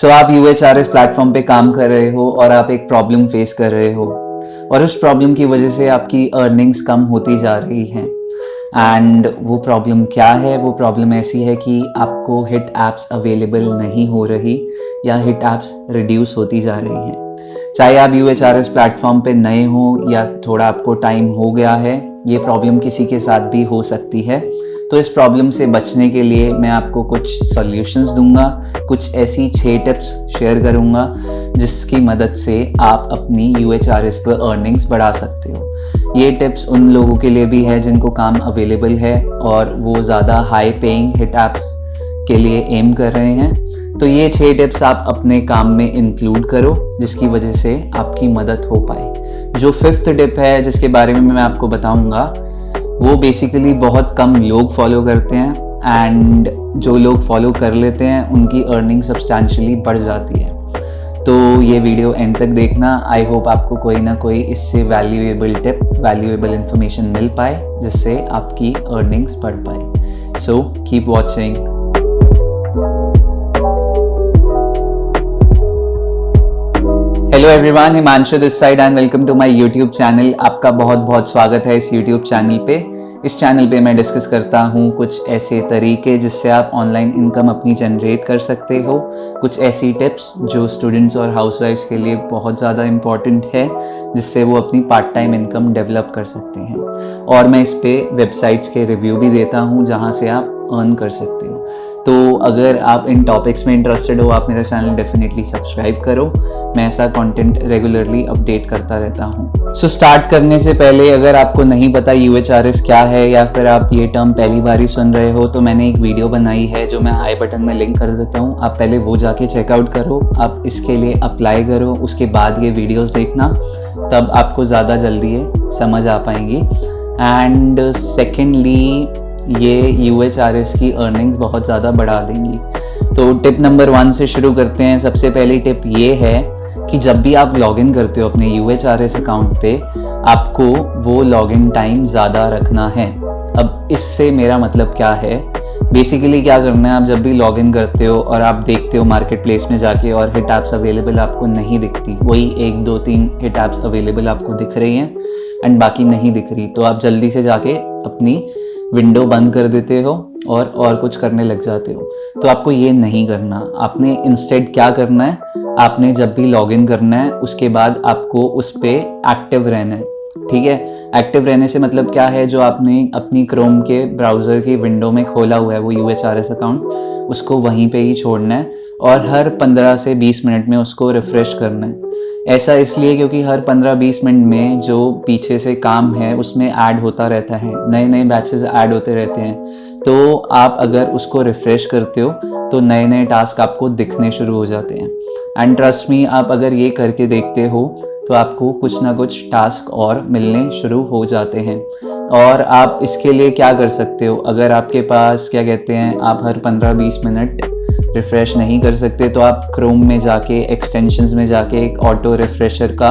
आप UHRS platform पे काम कर रहे हो और आप एक प्रॉब्लम फेस कर रहे हो और उस प्रॉब्लम की वजह से आपकी अर्निंग्स कम होती जा रही हैं। एंड वो प्रॉब्लम क्या है? वो प्रॉब्लम ऐसी है कि आपको हिट एप्स अवेलेबल नहीं हो रही या हिट एप्स रिड्यूस होती जा रही हैं। चाहे आप यूएचआरएस प्लेटफॉर्म पे नए हो या थोड़ा आपको टाइम हो गया है, ये प्रॉब्लम किसी के साथ भी हो सकती है। तो इस प्रॉब्लम से बचने के लिए मैं आपको कुछ सॉल्यूशंस दूंगा, कुछ ऐसी 6 टिप्स शेयर करूंगा जिसकी मदद से आप अपनी यूएचआरएस पर अर्निंग्स बढ़ा सकते हो। ये टिप्स उन लोगों के लिए भी है जिनको काम अवेलेबल है और वो ज़्यादा हाई पेइंग हिट एप्स के लिए एम कर रहे हैं। तो ये 6 टिप्स आप अपने काम में इंक्लूड करो जिसकी वजह से आपकी मदद हो पाए। जो 5th टिप है जिसके बारे में मैं आपको बताऊंगा, वो बेसिकली बहुत कम लोग फॉलो करते हैं एंड जो लोग फॉलो कर लेते हैं उनकी अर्निंग सब्सटैंशियली बढ़ जाती है। तो ये वीडियो एंड तक देखना। आई होप आपको कोई ना कोई इससे वैल्यूएबल टिप, वैल्यूएबल इन्फॉर्मेशन मिल पाए जिससे आपकी अर्निंग्स बढ़ पाए। So keep watching. Hello everyone, Himanshu this side and welcome to my YouTube channel. आपका बहुत बहुत स्वागत है इस यूट्यूब चैनल पे। इस चैनल पे मैं डिस्कस करता हूँ कुछ ऐसे तरीके जिससे आप ऑनलाइन इनकम अपनी जनरेट कर सकते हो, कुछ ऐसी टिप्स जो स्टूडेंट्स और हाउसवाइफ्स के लिए बहुत ज़्यादा इम्पॉर्टेंट है जिससे वो अपनी पार्ट टाइम इनकम डेवलप कर सकते हैं। और मैं इस पे वेबसाइट्स के रिव्यू भी देता हूँ जहाँ से आप अर्न कर सकते हो। तो अगर आप इन टॉपिक्स में इंटरेस्टेड हो, आप मेरा चैनल डेफिनेटली सब्सक्राइब करो। मैं ऐसा कंटेंट रेगुलरली अपडेट करता रहता हूँ। सो स्टार्ट करने से पहले, अगर आपको नहीं पता यूएचआरएस क्या है या फिर आप ये टर्म पहली बार ही सुन रहे हो, तो मैंने एक वीडियो बनाई है जो मैं आई बटन में लिंक कर देता हूँ। आप पहले वो जाके चेकआउट करो, आप इसके लिए अप्लाई करो, उसके बाद ये वीडियोज़ देखना, तब आपको ज़्यादा जल्दी ये समझ आ पाएंगी। एंड सेकेंडली, ये यूएचआरएस की अर्निंग्स बहुत ज़्यादा बढ़ा देंगी। तो टिप नंबर 1 से शुरू करते हैं। सबसे पहली टिप ये है कि जब भी आप लॉगिन करते हो अपने यूएचआरएस अकाउंट पे, आपको वो लॉगिन टाइम ज़्यादा रखना है। अब इससे मेरा मतलब क्या है? बेसिकली क्या करना है, आप जब भी लॉगिन करते हो और आप देखते हो मार्केट प्लेस में जाके और हिट एप्स अवेलेबल आपको नहीं दिखती, वही 1 2 3 हिट एप्स अवेलेबल आपको दिख रही हैं एंड बाकी नहीं दिख रही, तो आप जल्दी से जाके अपनी विंडो बंद कर देते हो और कुछ करने लग जाते हो। तो आपको ये नहीं करना। आपने इंस्टेड क्या करना है, आपने जब भी लॉगिन करना है उसके बाद आपको उस पे एक्टिव रहना है। ठीक है, एक्टिव रहने से मतलब क्या है, जो आपने अपनी क्रोम के ब्राउज़र की विंडो में खोला हुआ है वो यूएचआरएस अकाउंट, उसको वहीं पे ही छोड़ना है और हर 15 से 20 मिनट में उसको रिफ़्रेश करना है। ऐसा इसलिए क्योंकि हर 15-20 मिनट में जो पीछे से काम है उसमें ऐड होता रहता है, नए नए बैचेस ऐड होते रहते हैं। तो आप अगर उसको रिफ़्रेश करते हो तो नए नए टास्क आपको दिखने शुरू हो जाते हैं। एंड ट्रस्ट मी, आप अगर ये करके देखते हो तो आपको कुछ ना कुछ टास्क और मिलने शुरू हो जाते हैं। और आप इसके लिए क्या कर सकते हो, अगर आपके पास क्या कहते हैं, आप हर 15-20 मिनट रिफ़्रेश नहीं कर सकते तो आप क्रोम में जाके एक्सटेंशंस में जाके एक ऑटो रिफ़्रेशर का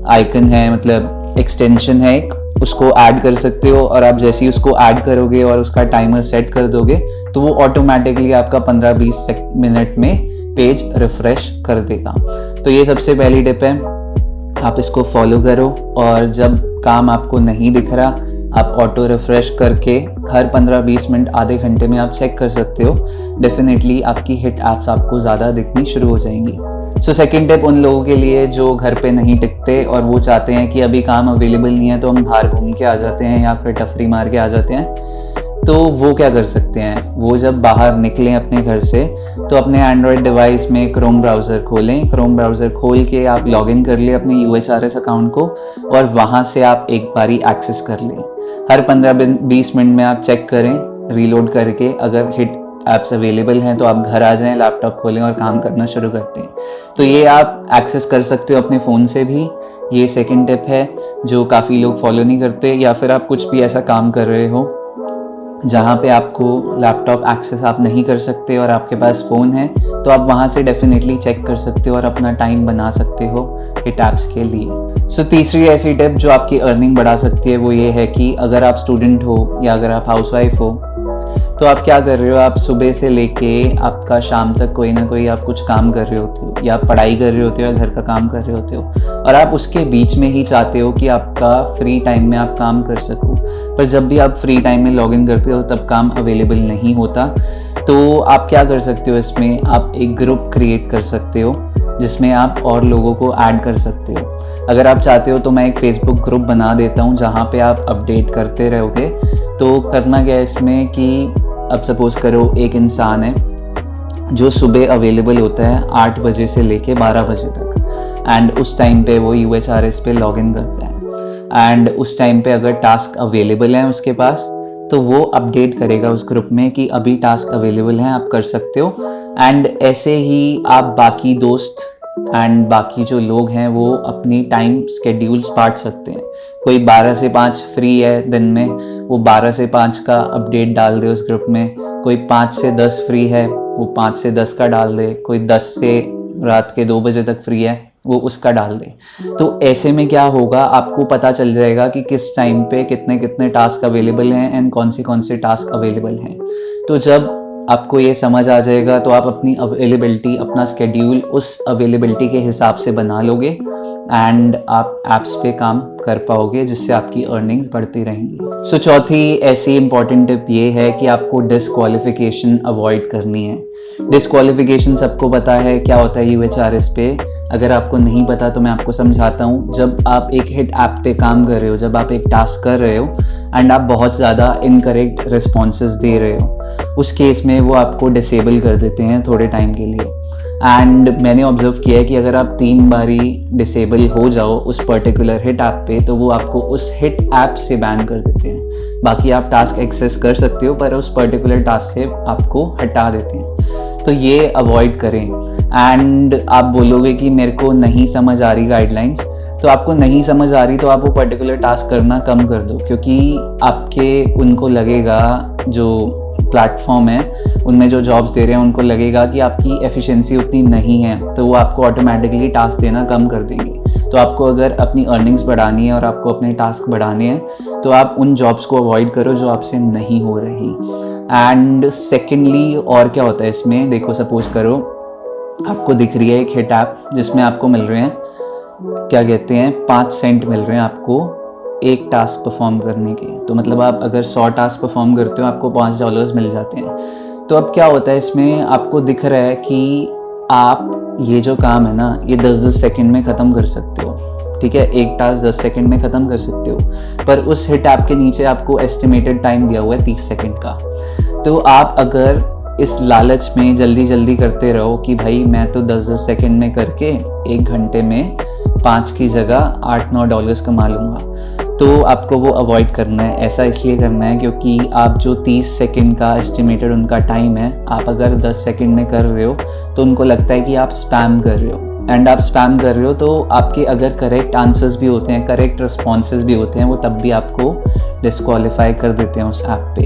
आइकन है, मतलब एक्सटेंशन है एक, उसको ऐड कर सकते हो। और आप जैसे ही उसको ऐड करोगे और उसका टाइमर सेट कर दोगे तो वो ऑटोमेटिकली आपका 15-20 मिनट में पेज रिफ़्रेश कर देगा। तो ये सबसे पहली टिप है, आप इसको फॉलो करो। और जब काम आपको नहीं दिख रहा, आप ऑटो रिफ़्रेश करके हर 15-20 मिनट, आधे घंटे में आप चेक कर सकते हो। डेफिनेटली आपकी हिट एप्स आपको ज़्यादा दिखनी शुरू हो जाएंगी। सो सेकेंड टिप उन लोगों के लिए जो घर पे नहीं टिकते और वो चाहते हैं कि अभी काम अवेलेबल नहीं है तो हम बाहर घूम के आ जाते हैं या फिर टफरी मार के आ जाते हैं। तो वो क्या कर सकते हैं, वो जब बाहर निकलें अपने घर से तो अपने एंड्रॉयड डिवाइस में क्रोम ब्राउज़र खोलें। क्रोम ब्राउज़र खोल के आप लॉगिन कर लें अपने यूएचआरएस अकाउंट को और वहाँ से आप एक बारी एक्सेस कर लें। हर 15-20 मिनट में आप चेक करें रीलोड करके, अगर हिट ऐप्स अवेलेबल हैं तो आप घर आ जाएं, लैपटॉप खोलें और काम करना शुरू करते हैं। तो ये आप एक्सेस कर सकते हो अपने फ़ोन से भी। ये सेकंड टिप है जो काफ़ी लोग फॉलो नहीं करते। या फिर आप कुछ भी ऐसा काम कर रहे हो जहाँ पे आपको लैपटॉप एक्सेस आप नहीं कर सकते और आपके पास फ़ोन है, तो आप वहाँ से डेफिनेटली चेक कर सकते हो और अपना टाइम बना सकते हो हिट ऐप्स के लिए। सो तीसरी ऐसी टिप जो आपकी अर्निंग बढ़ा सकती है वो ये है कि अगर आप स्टूडेंट हो या अगर आप हाउसवाइफ हो तो आप क्या कर रहे हो, आप सुबह से लेके आपका शाम तक कोई ना कोई आप कुछ काम कर रहे होते हो, या पढ़ाई कर रहे होते हो, या घर का काम कर रहे होते हो, और आप उसके बीच में ही चाहते हो कि आपका फ्री टाइम में आप काम कर सको। पर जब भी आप फ्री टाइम में लॉग इन करते हो तब काम अवेलेबल नहीं होता। तो आप क्या कर सकते हो, इसमें आप एक ग्रुप क्रिएट कर सकते हो जिसमें आप और लोगों को ऐड कर सकते हो। अगर आप चाहते हो तो मैं एक फेसबुक ग्रुप बना देता हूँ जहाँ पे आप अपडेट करते रहोगे। तो करना क्या है इसमें कि अब सपोज़ करो एक इंसान है जो सुबह अवेलेबल होता है 8 बजे से लेके 12 बजे तक, एंड उस टाइम पे वो UHRS पे लॉगिन करता है, एंड उस टाइम पे अगर टास्क अवेलेबल हैं उसके पास तो वो अपडेट करेगा उस ग्रुप में कि अभी टास्क अवेलेबल हैं, आप कर सकते हो। एंड ऐसे ही आप बाकी दोस्त एंड बाकी जो लोग हैं वो अपनी टाइम स्केड्यूल्स बांट सकते हैं। कोई 12 से 5 फ्री है दिन में, वो 12 से 5 का अपडेट डाल दे उस ग्रुप में। कोई 5 से 10 फ्री है, वो 5 से 10 का डाल दे। कोई 10 से रात के 2 बजे तक फ्री है, वो उसका डाल दे। तो ऐसे में क्या होगा, आपको पता चल जाएगा कि किस टाइम पे कितने कितने टास्क अवेलेबल हैं एंड कौन से टास्क अवेलेबल हैं। तो जब आपको ये समझ आ जाएगा तो आप अपनी अवेलेबिलिटी, अपना स्केड्यूल उस अवेलेबिलिटी के हिसाब से बना लोगे एंड आप ऐप्स पे काम कर पाओगे, जिससे आपकी अर्निंग्स बढ़ती रहेंगी। सो चौथी ऐसी इंपॉर्टेंट टिप ये है कि आपको डिस्क्वालिफिकेशन अवॉइड करनी है। डिस्क्वालिफिकेशन सबको पता है क्या होता है UHRS पे। अगर आपको नहीं पता तो मैं आपको समझाता हूँ। जब आप एक हिट ऐप पे काम कर रहे हो, जब आप एक टास्क कर रहे हो एंड आप बहुत ज़्यादा इनकरेक्ट रिस्पॉन्सेज दे रहे हो, उस केस में वो आपको डिसेबल कर देते हैं थोड़े टाइम के लिए। एंड मैंने ऑब्जर्व किया है कि अगर आप 3 बारी डिसेबल हो जाओ उस पर्टिकुलर हिट ऐप पे तो वो आपको उस हिट ऐप से बैन कर देते हैं। बाकी आप टास्क एक्सेस कर सकते हो पर उस पर्टिकुलर टास्क से आपको हटा देते हैं। तो ये अवॉइड करें। एंड आप बोलोगे कि मेरे को नहीं समझ आ रही गाइडलाइंस, तो आपको नहीं समझ आ रही तो आप वो पर्टिकुलर टास्क करना कम कर दो, क्योंकि आपके उनको लगेगा, जो प्लेटफॉर्म है उनमें जो जॉब्स दे रहे हैं उनको लगेगा कि आपकी एफिशिएंसी उतनी नहीं है, तो वो आपको ऑटोमेटिकली टास्क देना कम कर देंगे। तो आपको अगर अपनी अर्निंग्स बढ़ानी है और आपको अपने टास्क बढ़ाने हैं तो आप उन जॉब्स को अवॉइड करो जो आपसे नहीं हो रही। एंड सेकेंडली और क्या होता है इसमें, देखो सपोज करो आपको दिख रही है एक हिट ऐप जिसमें आपको मिल रहे हैं, क्या कहते हैं, 5 सेंट मिल रहे हैं आपको एक टास्क परफॉर्म करने के। तो मतलब आप अगर 100 टास्क परफॉर्म करते हो आपको $5 मिल जाते हैं। तो अब क्या होता है इसमें, आपको दिख रहा है कि आप ये जो काम है ना ये 10-10 सेकंड में ख़त्म कर सकते हो। ठीक है, एक टास्क 10 सेकंड में ख़त्म कर सकते हो, पर उस हिट ऐप के नीचे आपको एस्टिमेटेड टाइम दिया हुआ है 30 सेकंड का। तो आप अगर इस लालच में जल्दी जल्दी करते रहो कि भाई मैं तो 10-10 सेकंड में करके 1 घंटे में 5 की जगह $8-9 कमा लूँगा, तो आपको वो अवॉइड करना है। ऐसा इसलिए करना है क्योंकि आप जो 30 सेकंड का एस्टिमेटेड उनका टाइम है, आप अगर 10 सेकंड में कर रहे हो तो उनको लगता है कि आप स्पैम कर रहे हो। एंड आप स्पैम कर रहे हो तो आपके अगर करेक्ट आंसर्स भी होते हैं, करेक्ट रिस्पॉन्सेज भी होते हैं, वो तब भी आपको डिस्क्वालीफाई कर देते हैं उस ऐप पे।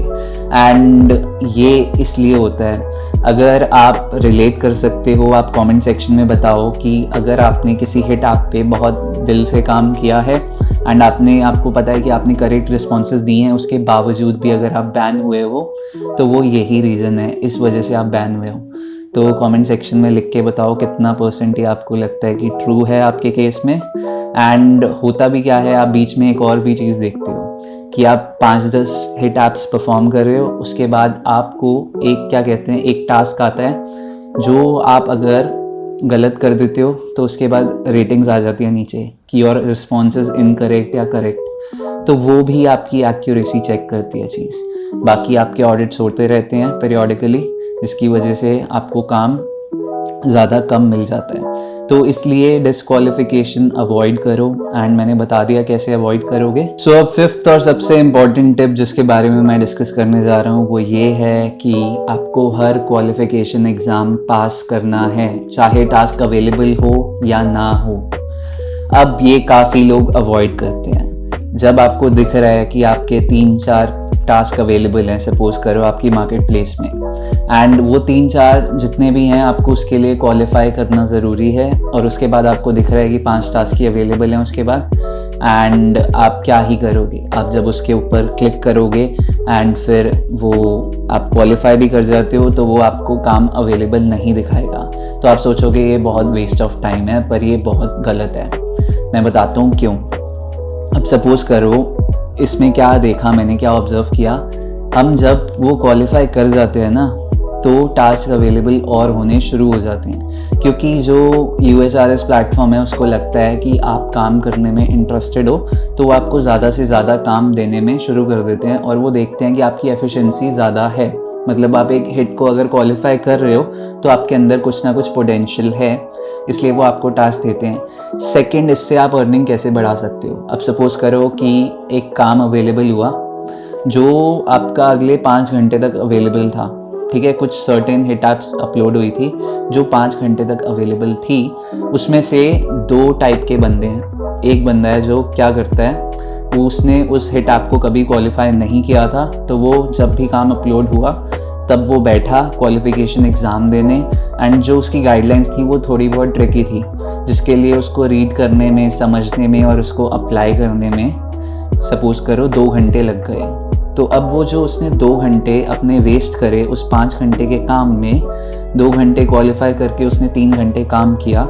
एंड ये इसलिए होता है। अगर आप रिलेट कर सकते हो, आप कमेंट सेक्शन में बताओ कि अगर आपने किसी हिट ऐप पे बहुत दिल से काम किया है एंड आपको पता है कि आपने करेक्ट रिस्पॉन्सेज दिए हैं, उसके बावजूद भी अगर आप बैन हुए हो तो वो यही रीज़न है, इस वजह से आप बैन हुए हो। तो कमेंट सेक्शन में लिख के बताओ कितना % ये आपको लगता है कि ट्रू है आपके केस में। एंड होता भी क्या है, आप बीच में एक और भी चीज़ देखते हो कि आप 5-10 हिट ऐप्स परफॉर्म कर रहे हो, उसके बाद आपको एक क्या कहते हैं, एक टास्क आता है जो आप अगर गलत कर देते हो तो उसके बाद रेटिंग्स आ जाती है नीचे कि योर रिस्पॉन्सेज इनकरेक्ट या करेक्ट। तो वो भी आपकी एक्यूरेसी चेक करती है चीज़। बाकी आपके ऑडिट्स होते रहते हैं पीरियोडिकली, जिसकी वजह से आपको काम ज़्यादा कम मिल जाता है। तो इसलिए डिस्क्वालिफिकेशन अवॉइड करो एंड मैंने बता दिया कैसे अवॉइड करोगे। सो अब 5th और सबसे इम्पॉर्टेंट टिप जिसके बारे में मैं डिस्कस करने जा रहा हूँ वो ये है कि आपको हर क्वालिफिकेशन एग्ज़ाम पास करना है, चाहे टास्क अवेलेबल हो या ना हो। अब ये काफ़ी लोग अवॉइड करते हैं। जब आपको दिख रहा है कि आपके 3-4 टास्क अवेलेबल हैं, सपोज करो आपकी मार्केट प्लेस में, एंड वो 3-4 जितने भी हैं आपको उसके लिए क्वालिफाई करना ज़रूरी है, और उसके बाद आपको दिख रहा है कि 5 टास्क ही अवेलेबल हैं उसके बाद, एंड आप क्या ही करोगे, आप जब उसके ऊपर क्लिक करोगे एंड फिर वो आप क्वालिफाई भी कर जाते हो तो वो आपको काम अवेलेबल नहीं दिखाएगा। तो आप सोचोगे ये बहुत वेस्ट ऑफ टाइम है, पर ये बहुत गलत है। मैं बताता हूँ क्यों। अब सपोज़ करो, इसमें क्या देखा मैंने, क्या ऑब्ज़र्व किया, हम जब वो क्वालिफाई कर जाते हैं ना तो टास्क अवेलेबल और होने शुरू हो जाते हैं, क्योंकि जो UHRS प्लेटफॉर्म है उसको लगता है कि आप काम करने में इंटरेस्टेड हो, तो वो आपको ज़्यादा से ज़्यादा काम देने में शुरू कर देते हैं और वो देखते हैं कि आपकी एफिशिएंसी ज़्यादा है। मतलब आप एक हिट को अगर क्वालिफाई कर रहे हो तो आपके अंदर कुछ ना कुछ पोटेंशियल है, इसलिए वो आपको टास्क देते हैं। सेकंड, इससे आप अर्निंग कैसे बढ़ा सकते हो। अब सपोज़ करो कि एक काम अवेलेबल हुआ जो आपका अगले 5 घंटे तक अवेलेबल था, ठीक है। कुछ सर्टेन हिट ऐप्स अपलोड हुई थी जो 5 घंटे तक अवेलेबल थी। उसमें से 2 टाइप के बंदे हैं। एक बंदा है जो क्या करता है, वो उसने उस हिट ऐप को कभी क्वालिफाई नहीं किया था, तो वो जब भी काम अपलोड हुआ तब वो बैठा क्वालिफिकेशन एग्ज़ाम देने, एंड जो उसकी गाइडलाइंस थी वो थोड़ी बहुत ट्रिकी थी, जिसके लिए उसको रीड करने में, समझने में और उसको अप्लाई करने में सपोज़ करो 2 घंटे लग गए। तो अब वो जो उसने 2 घंटे अपने वेस्ट करे उस 5 घंटे के काम में, 2 घंटे क्वालिफाई करके उसने 3 घंटे काम किया,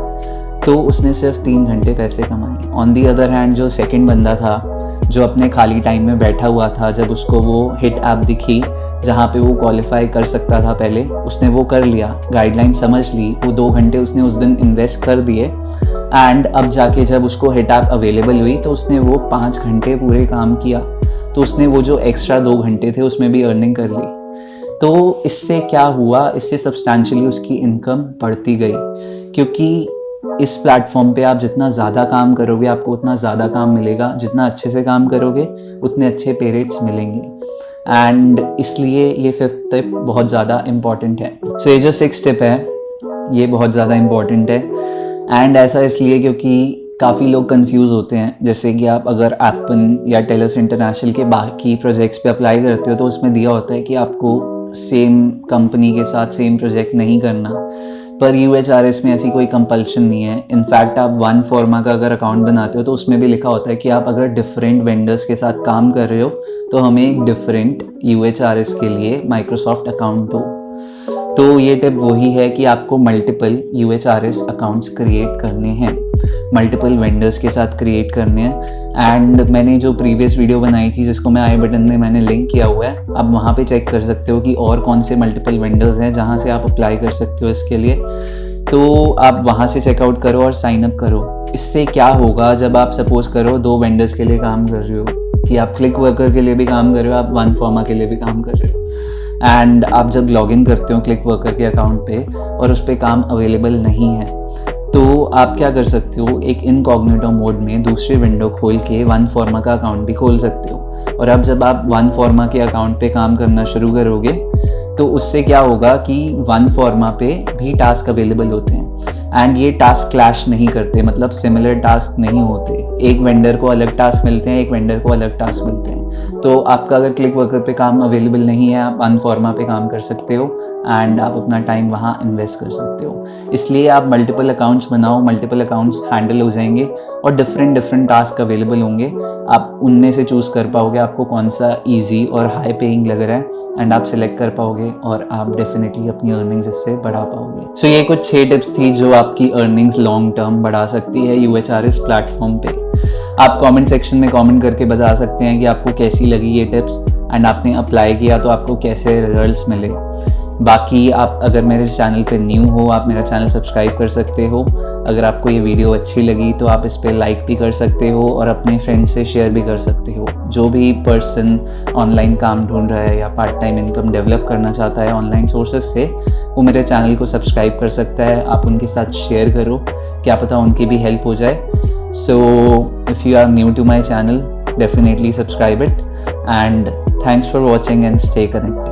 तो उसने सिर्फ 3 घंटे पैसे कमाए। ऑन दी अदर हैंड जो सेकंड बंदा था जो अपने खाली टाइम में बैठा हुआ था, जब उसको वो हिट ऐप दिखी जहाँ पे वो क्वालिफाई कर सकता था पहले, उसने वो कर लिया, गाइडलाइन समझ ली, वो 2 घंटे उसने उस दिन इन्वेस्ट कर दिए, एंड अब जाके जब उसको हिट ऐप अवेलेबल हुई तो उसने वो 5 घंटे पूरे काम किया, तो उसने वो जो एक्स्ट्रा 2 घंटे थे उसमें भी अर्निंग कर ली। तो इससे क्या हुआ, इससे सब्सटैंशियली उसकी इनकम बढ़ती गई, क्योंकि इस प्लेटफॉर्म पे आप जितना ज़्यादा काम करोगे आपको उतना ज़्यादा काम मिलेगा, जितना अच्छे से काम करोगे उतने अच्छे पे रेट्स मिलेंगे। एंड इसलिए ये 5th टिप बहुत ज़्यादा इम्पॉर्टेंट है। सो ये जो 6th टिप है ये बहुत ज़्यादा इम्पॉर्टेंट है, एंड ऐसा इसलिए क्योंकि काफ़ी लोग कंफ्यूज होते हैं। जैसे कि आप अगर एप्पन या टेलस इंटरनेशनल के बाकी प्रोजेक्ट्स पे अप्लाई करते हो तो उसमें दिया होता है कि आपको सेम कंपनी के साथ सेम प्रोजेक्ट नहीं करना, पर UHRS में ऐसी कोई कंपल्शन नहीं है। इनफैक्ट आप वन फॉर्मा का अगर अकाउंट बनाते हो तो उसमें भी लिखा होता है कि आप अगर डिफरेंट वेंडर्स के साथ काम कर रहे हो तो हमें एक डिफरेंट UHRS के लिए माइक्रोसॉफ्ट अकाउंट दो। तो ये टिप वही है कि आपको मल्टीपल UHRS अकाउंट्स क्रिएट करने हैं, मल्टीपल वेंडर्स के साथ क्रिएट करने हैं। एंड मैंने जो प्रीवियस वीडियो बनाई थी जिसको मैं आई बटन में मैंने लिंक किया हुआ है, आप वहाँ पे चेक कर सकते हो कि और कौन से मल्टीपल वेंडर्स हैं जहाँ से आप अप्लाई कर सकते हो इसके लिए। तो आप वहाँ से चेकआउट करो और साइन अप करो। इससे क्या होगा, जब आप सपोज़ करो 2 वेंडर्स के लिए काम कर रहे हो, कि आप क्लिक वर्कर के लिए भी काम कर रहे हो, आप वन फॉर्मा के लिए भी काम कर रहे हो, एंड आप जब लॉगिन करते हो क्लिक वर्कर के अकाउंट पे और उस पर काम अवेलेबल नहीं है, तो आप क्या कर सकते हो, एक इनकॉग्निटो मोड में दूसरी विंडो खोल के वन फॉर्मा का अकाउंट भी खोल सकते हो। और अब जब आप वन फॉर्मा के अकाउंट पे काम करना शुरू करोगे तो उससे क्या होगा कि वन फॉर्मा पे भी टास्क अवेलेबल होते हैं, एंड ये टास्क क्लैश नहीं करते, मतलब सिमिलर टास्क नहीं होते। एक वेंडर को अलग टास्क मिलते हैं, एक वेंडर को अलग टास्क मिलते हैं। तो आपका अगर क्लिक वर्कर पे काम अवेलेबल नहीं है, आप अनफॉर्मा पे काम कर सकते हो एंड आप अपना टाइम वहाँ इन्वेस्ट कर सकते हो। इसलिए आप मल्टीपल अकाउंट्स बनाओ, मल्टीपल अकाउंट्स हैंडल हो जाएंगे और डिफरेंट टास्क अवेलेबल होंगे। आप उनमें से चूज़ कर पाओगे आपको कौन सा ईजी और हाई पेइंग लग रहा है, एंड आप सिलेक्ट कर पाओगे और आप डेफिनेटली अपनी अर्निंग्स इससे बढ़ा पाओगे। सो ये कुछ 6 टिप्स थी जो आपकी अर्निंग्स लॉन्ग टर्म बढ़ा सकती है UHRS प्लेटफॉर्म पे। आप कमेंट सेक्शन में कमेंट करके बता सकते हैं कि आपको कैसी लगी ये टिप्स, एंड आपने अप्लाई किया तो आपको कैसे रिजल्ट्स मिले। बाकी आप अगर मेरे चैनल पे न्यू हो, आप मेरा चैनल सब्सक्राइब कर सकते हो। अगर आपको ये वीडियो अच्छी लगी तो आप इस पर लाइक भी कर सकते हो और अपने फ्रेंड्स से शेयर भी कर सकते हो। जो भी पर्सन ऑनलाइन काम ढूंढ रहा है या पार्ट टाइम इनकम डेवलप करना चाहता है ऑनलाइन सोर्सेज से, वो मेरे चैनल को सब्सक्राइब कर सकता है। आप उनके साथ शेयर करो, क्या पता उनकी भी हेल्प हो जाए। So if you are new to my channel, definitely subscribe it, and thanks for watching and stay connected.